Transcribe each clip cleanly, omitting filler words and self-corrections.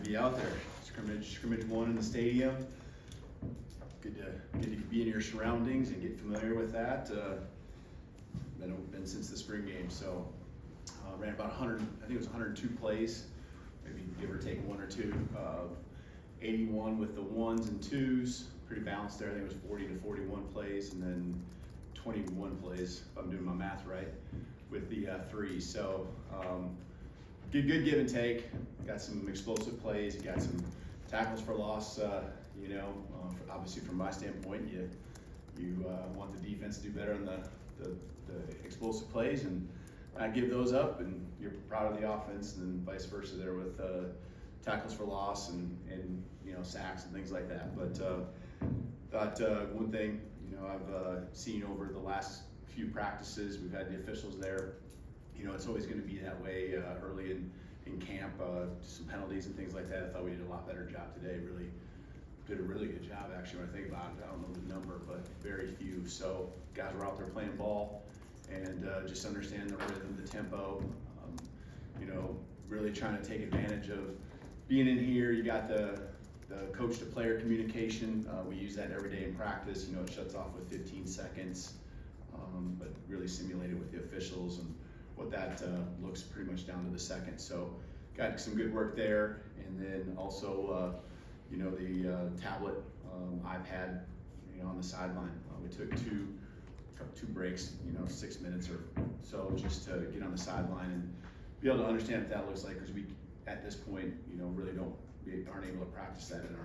be out there. Scrimmage 1 in the stadium. Good to be in your surroundings and get familiar with that. Been since the spring game, so ran about 100. I think it was 102 plays, maybe give or take 1 or 2. 81 with the 1s and 2s, pretty balanced there. I think it was 40 to 41 plays, and then 21 plays, if I'm doing my math right, with the 3s. So good give and take. Got some explosive plays. You got some tackles for loss. Obviously from my standpoint, you want the defense to do better on the explosive plays, and I give those up, and you're proud of the offense, and then vice versa there with tackles for loss and sacks and things like that. But thought one thing I've seen over the last few practices, we've had the officials there. It's always going to be that way early in camp. Some penalties and things like that. I thought we did a lot better job today. Really did a really good job actually when I think about it. I don't know the number, but very few. So guys were out there playing ball and just understanding the rhythm, the tempo. Really trying to take advantage of being in here. You got the coach to player communication. We use that every day in practice. It shuts off with 15 seconds, but really simulated with the officials and what that looks pretty much down to the second. So got some good work there. And then also, the tablet, iPad, on the sideline. We took two breaks, 6 minutes or so, just to get on the sideline and be able to understand what that looks like, because we, at this point, really aren't able to practice that in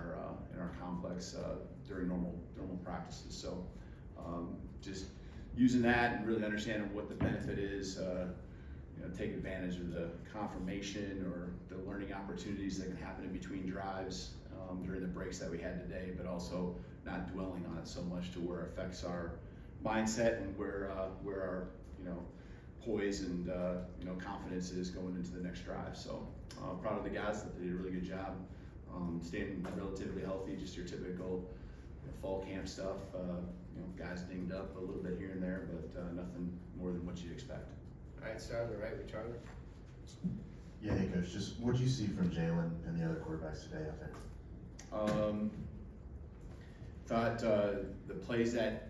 our complex during normal practices. So just using that and really understanding what the benefit is, take advantage of the confirmation or the learning opportunities that can happen in between drives during the breaks that we had today, but also not dwelling on it so much to where it affects our mindset and where our poise and confidence is going into the next drive. So proud of the guys that they did a really good job staying relatively healthy. Just your typical fall camp stuff. Guys dinged up a little bit here and there, but nothing more than what you'd expect. All right, start on the right with Charlie. Yeah, hey coach, just what did you see from Jalen and the other quarterbacks today out there? Thought the plays that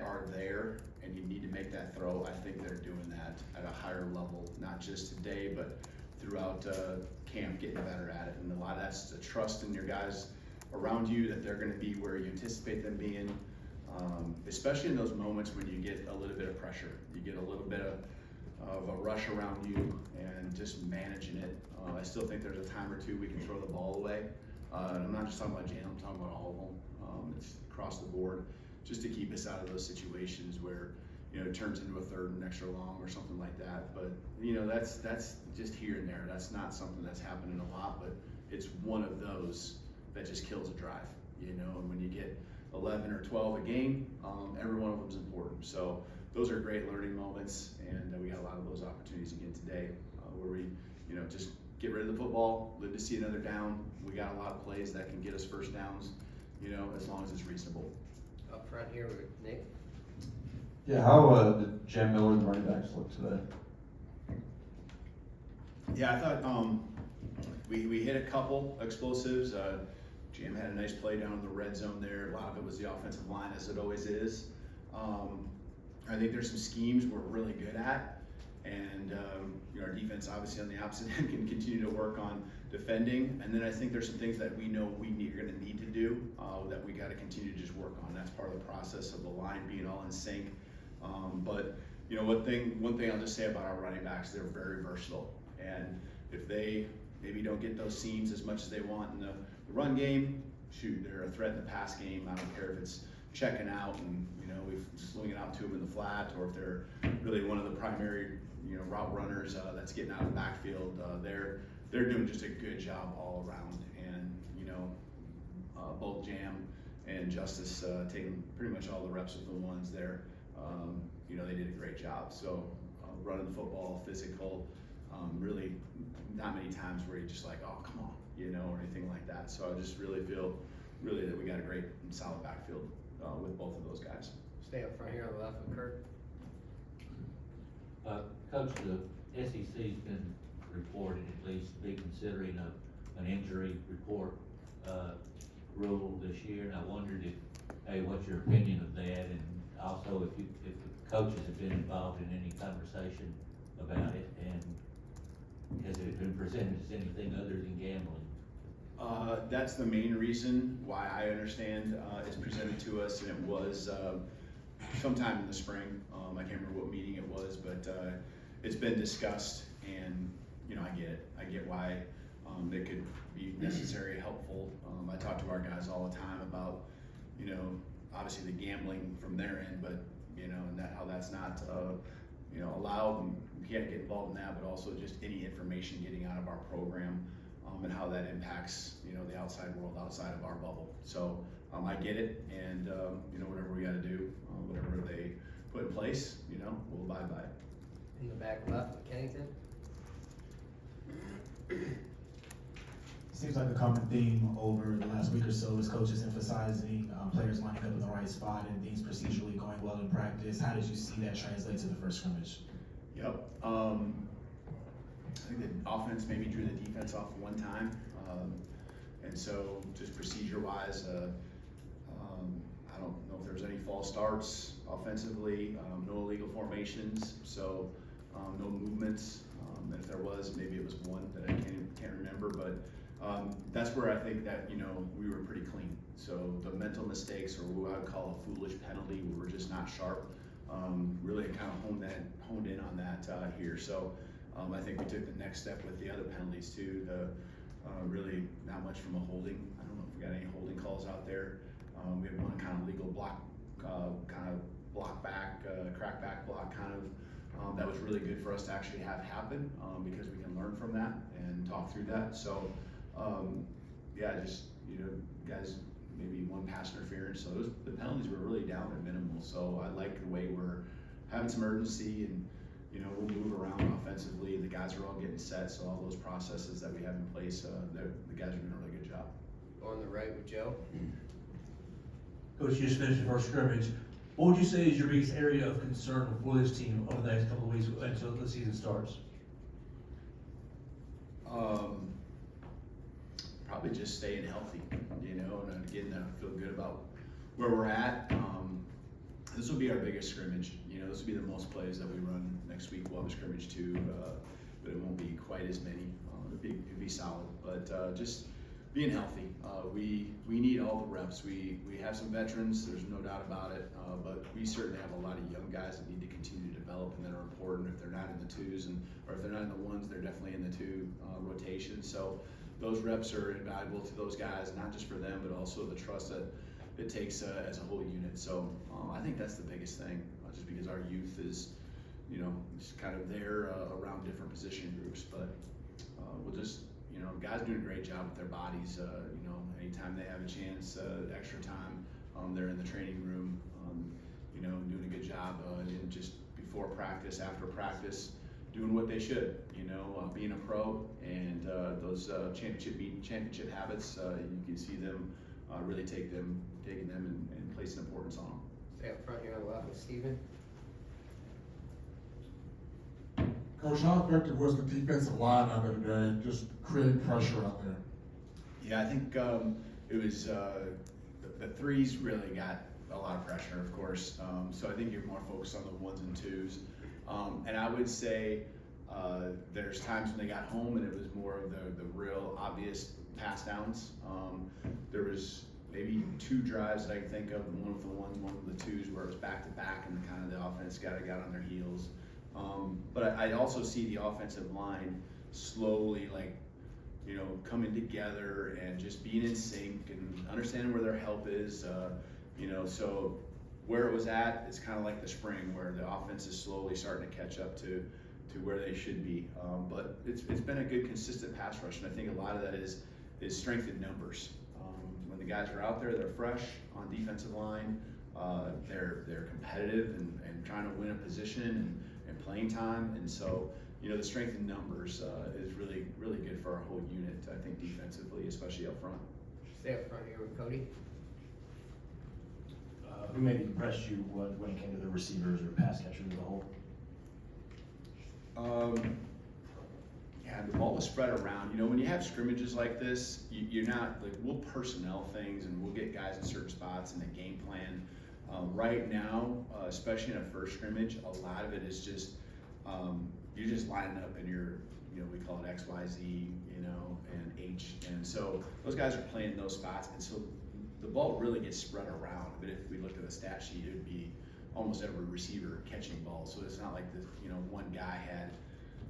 are there and you need to make that throw, I think they're doing that at a higher level, not just today, but throughout camp, getting better at it. And a lot of that's the trust in your guys around you that they're going to be where you anticipate them being, especially in those moments when you get a little bit of pressure. You get a little bit of a rush around you and just managing it. I still think there's a time or two we can throw the ball away. And I'm not just talking about Jalen, I'm talking about all of them. It's across the board, just to keep us out of those situations where it turns into a third and extra long or something like that. But that's just here and there. That's not something that's happening a lot, but it's one of those that just kills a drive. And when you get 11 or 12 a game, every one of them is important. So those are great learning moments, and we got a lot of those opportunities again today, where we just get rid of the football, live to see another down. We got a lot of plays that can get us first downs, as long as it's reasonable. Up front here with Nick. Yeah, how did Jam Miller and the running backs look today? Yeah, I thought we hit a couple explosives. Jam had a nice play down in the red zone there. A lot of it was the offensive line, as it always is. I think there's some schemes we're really good at, and our defense obviously on the opposite end can continue to work on defending. And then I think there's some things that we know are going to need to do that we got to continue to just work on. That's part of the process of the line being all in sync. But one thing I'll just say about our running backs, they're very versatile, and if they maybe don't get those seams as much as they want in the run game, shoot, they're a threat in the pass game. I don't care if it's checking out and we swing it out to them in the flat, or if they're really one of the primary route runners that's getting out of the backfield. They're doing just a good job all around, and both Jam and Justice taking pretty much all the reps with the ones there. They did a great job. So running the football, physical, really not many times where you're just like, oh, come on, or anything like that. So I just really feel that we got a great and solid backfield with both of those guys. Stay up front here on the left with Kurt. Coach, the SEC's been reported at least to be considering a an injury report, rule this year, and I wondered if, hey, what's your opinion of that? And also if the coaches have been involved in any conversation about it, and has it been presented as anything other than gambling? That's the main reason why I understand, it's presented to us, and it was, sometime in the spring. I can't remember what meeting it was, but, it's been discussed, and, you know, I get it. I get why, it could be necessary, helpful. I talk to our guys all the time about, you know, obviously the gambling from their end, but, you know, and how that's not, you know, allowed, and we can't get involved in that, but also just any information getting out of our program, and how that impacts, you know, the outside world, outside of our bubble. So, I get it, and, you know, whatever we gotta do, whatever they put in place, you know, we'll abide by it. In the back left, Kennington? Seems like a common theme over the last week or so is coaches emphasizing players lining up in the right spot and things procedurally going well in practice. How did you see that translate to the first scrimmage? Yep. I think the offense maybe drew the defense off one time. And so just procedure wise, I don't know if there was any false starts offensively, no illegal formations, so no movements. And if there was, maybe it was one that I can't remember, but that's where I think that, you know, we were pretty clean. So the mental mistakes, or what I would call a foolish penalty, we were just not sharp. Really kind of honed in on that here. So I think we took the next step with the other penalties too. Really not much from a holding. I don't know if we got any holding calls out there. We had one kind of legal block, kind of block back, crack back block kind of. That was really good for us to actually have happen, because we can learn from that and talk through that. So, yeah, just, you know, guys, maybe one pass interference. So the penalties were really down at minimal. So I like the way we're having some urgency, and, you know, we'll move around offensively. The guys are all getting set. So all those processes that we have in place, the guys are doing a really good job. On the right with Joe? Coach, you just finished the first scrimmage. What would you say is your biggest area of concern for this team over the next couple of weeks until the season starts? Probably just staying healthy, you know, and again, I feel good about where we're at. This will be our biggest scrimmage. You know, this will be the most plays that we run next week. We'll have a scrimmage too, but it won't be quite as many. It'll be solid, but just being healthy. We need all the reps. We have some veterans, there's no doubt about it, but we certainly have a lot of young guys that need to continue to develop and that are important. If they're not in the twos, or if they're not in the ones, they're definitely in the two rotation. So those reps are invaluable to those guys, not just for them, but also the trust that it takes as a whole unit. So I think that's the biggest thing, just because our youth is, you know, it's kind of there around different position groups, but we'll just, you know, guys doing a great job with their bodies. You know, anytime they have a chance, extra time, they're in the training room, you know, doing a good job, and just before practice, after practice, doing what they should, you know, being a pro, and those championship habits, you can see them really taking them and placing importance on them. Stay up front here on the left with Steven. Coach, how effective was the defensive line out there today, just creating pressure out there? Yeah, I think it was the threes really got a lot of pressure, of course. So I think you're more focused on the ones and twos. And I would say there's times when they got home and it was more of the real obvious pass downs. There was maybe two drives that I can think of, one of the ones, one of the twos, where it was back to back and kind of the offense got on their heels. But I also see the offensive line slowly, like, you know, coming together and just being in sync and understanding where their help is. You know, so where it was at, it's kind of like the spring, where the offense is slowly starting to catch up to where they should be. But it's been a good, consistent pass rush, and I think a lot of that is strength in numbers. When the guys are out there, they're fresh on defensive line. They're competitive and trying to win a position and playing time, and so, you know, the strength in numbers is really good for our whole unit, I think, defensively, especially up front. Stay up front here with Cody. Who maybe impressed you when it came to the receivers or pass catchers as a whole? Yeah, the ball was spread around. You know, when you have scrimmages like this, you're not, like, we'll personnel things and we'll get guys in certain spots in the game plan. Right now, especially in a first scrimmage, a lot of it is just, you're just lining up and you're, you know, we call it X, Y, Z, you know, and H. And so those guys are playing in those spots. And so the ball really gets spread around. But if we looked at the stat sheet, it would be almost every receiver catching balls. So it's not like this, you know, one guy had,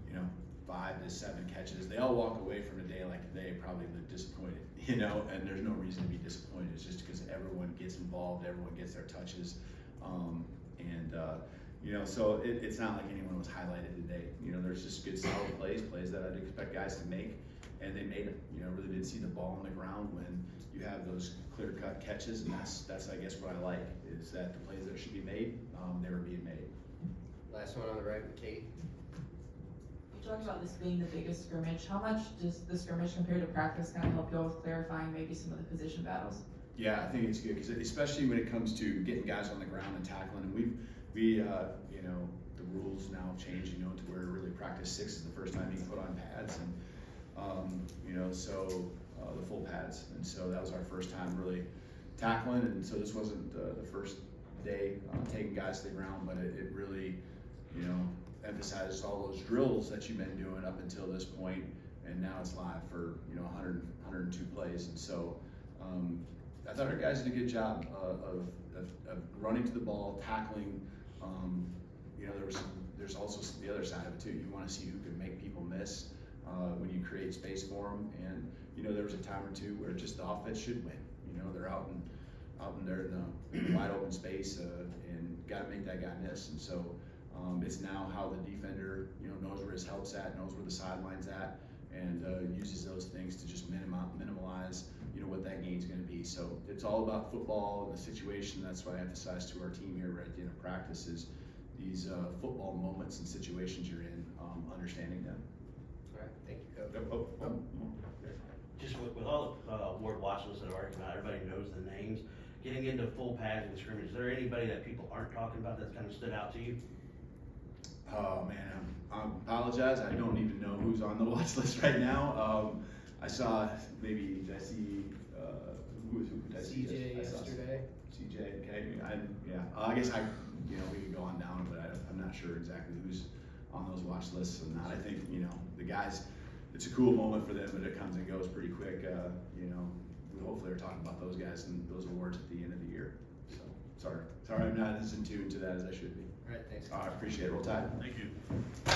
you know, 5 to 7 catches. They all walk away from a day like today probably disappointed, you know, and there's no reason to be disappointed. It's just because everyone gets involved, everyone gets their touches. You know, so it's not like anyone was highlighted today. You know, there's just good solid plays that I'd expect guys to make, and they made it. You know, really didn't see the ball on the ground when you have those clear-cut catches, and that's I guess what I like, is that the plays that should be made, they were being made. Last one on the right with Kate. You talked about this being the biggest scrimmage. How much does the scrimmage compared to practice kind of help you all with clarifying maybe some of the position battles? Yeah, I think it's good, because especially when it comes to getting guys on the ground and tackling, and we you know, the rules now change, you know, to where really practice 6 is the first time you can put on pads, and you know, so the full pads, and so that was our first time really tackling, and so this wasn't the first day taking guys to the ground, but it really, you know, emphasizes all those drills that you've been doing up until this point, and now it's live for, you know, 102 plays, and so I thought our guys did a good job of running to the ball, tackling. You know, there's also the other side of it too. You want to see who can make people miss when you create space for them. And you know, there was a time or two where just the offense should win. You know, they're out in there in the wide open space and got to make that guy miss. And so it's now how the defender, you know, knows where his help's at, knows where the sideline's at, and uses those things to just minimize, you know, what that gain's going to be. So it's all about football and the situation. That's why I emphasize to our team here right at the end of practice is these football moments and situations you're in, understanding them. All right, thank you, Coach. Just with all the award watch lists that are out, everybody knows the names. Getting into full pads and scrimmage, is there anybody that people aren't talking about that's kind of stood out to you? Oh man, I apologize. I don't even know who's on the watch list right now. I saw maybe did I see who did I see? CJ yesterday. CJ, okay. I guess you know, we could go on down, but I'm not sure exactly who's on those watch lists and not. I think, you know, the guys, it's a cool moment for them, but it comes and goes pretty quick. You know, we hopefully are talking about those guys and those awards at the end of the year. So sorry I'm not as in tune to that as I should be. All right, thanks. I appreciate it. Roll Tide. Thank you.